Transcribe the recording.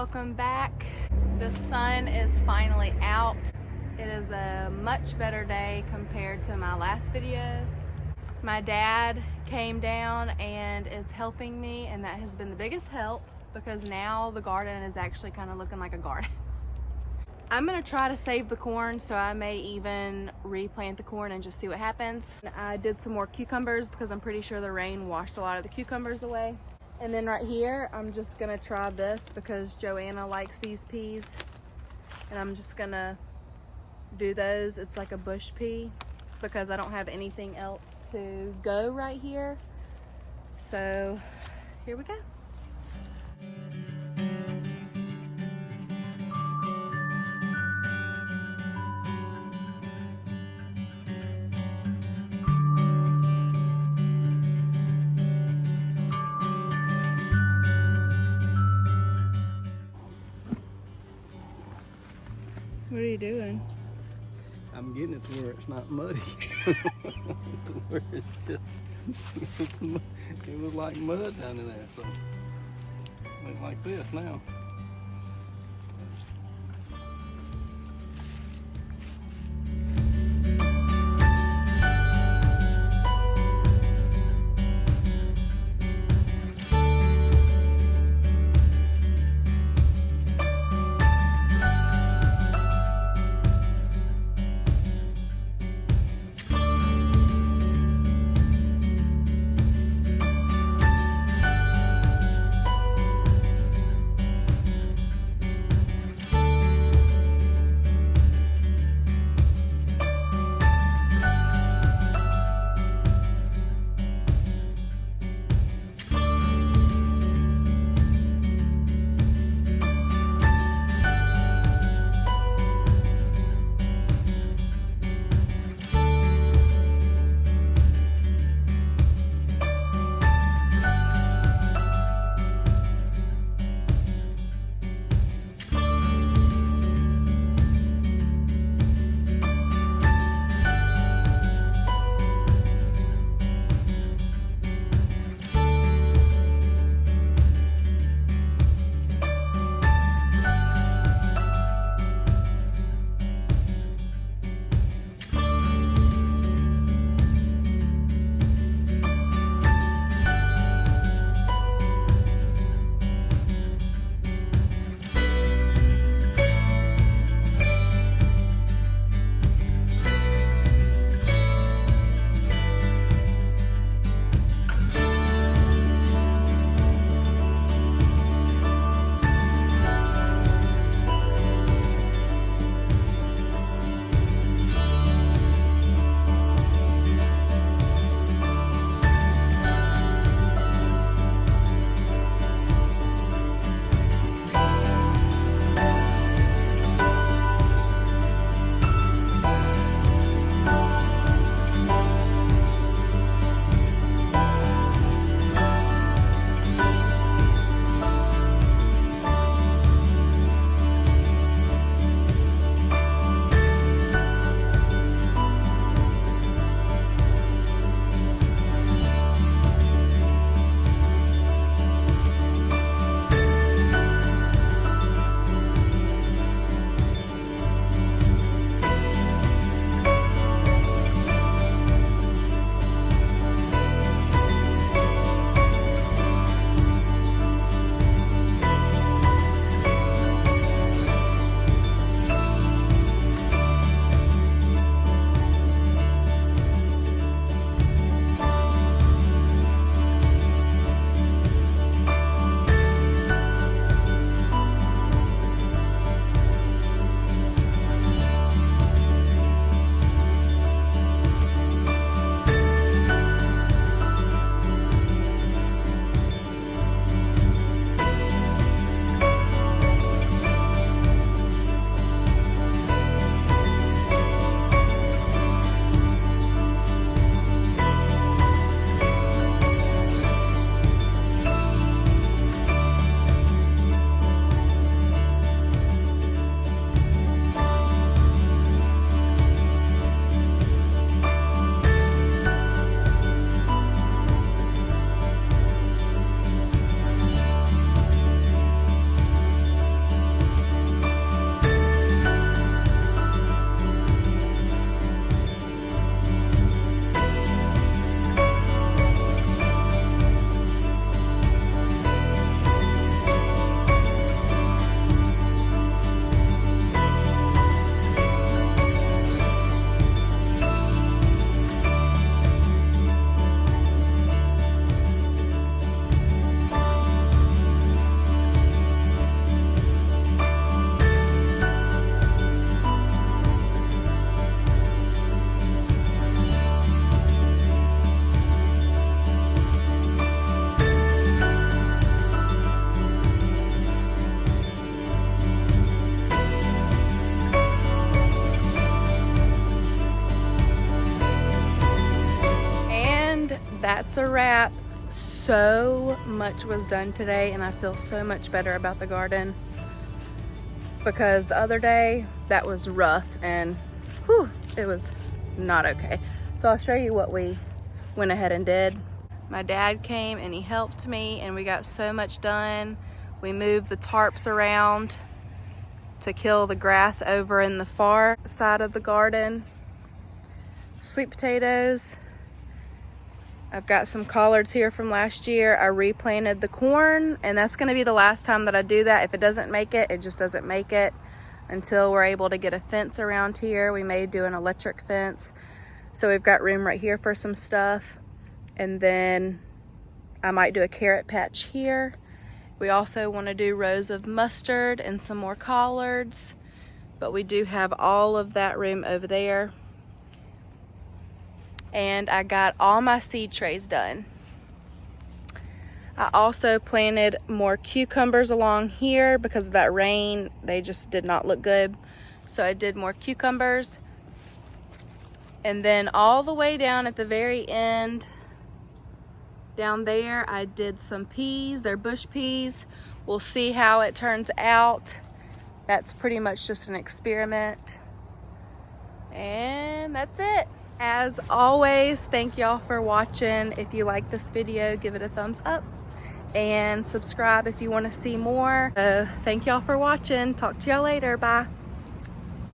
welcome back. The sun is finally out. It is a much better day compared to my last video. My dad came down and is helping me, and that has been the biggest help because now the garden is actually kind of looking like a garden. I'm gonna try to save the corn, so I may even replant the corn and just see what happens. I did some more cucumbers because I'm pretty sure the rain washed a lot of the cucumbers away. And then right here, I'm just gonna try this because Joanna likes these peas. And I'm just gonna do those. It's like a bush pea because I don't have anything else to go right here. So here we go. What are you doing? I'm getting it to where it's not muddy. Where it's just, it was like mud down in there. So it's like this now. that's a wrap. So much was done today and I feel so much better about the garden, because the other day that was rough and whew, it was not okay. So I'll show you what we went ahead and did. My dad came and he helped me and we got so much done. We moved the tarps around to kill the grass over in the far side of the garden. Sweet potatoes. I've got some collards here from last year. I replanted the corn and that's gonna be the last time that I do that. If it doesn't make it, it just doesn't make it until we're able to get a fence around here. We may do an electric fence. So we've got room right here for some stuff. And then I might do a carrot patch here. We also want to do rows of mustard and some more collards, but we do have all of that room over there. And I got all my seed trays done. I also planted more cucumbers along here because of that rain. They just did not look good. So I did more cucumbers. And then all the way down at the very end, down there, I did some peas. They're bush peas. We'll see how it turns out. That's pretty much just an experiment. And that's it. As always, thank y'all for watching. If you like this video, give it a thumbs up and subscribe if you want to see more. Thank y'all for watching. Talk to y'all later. Bye.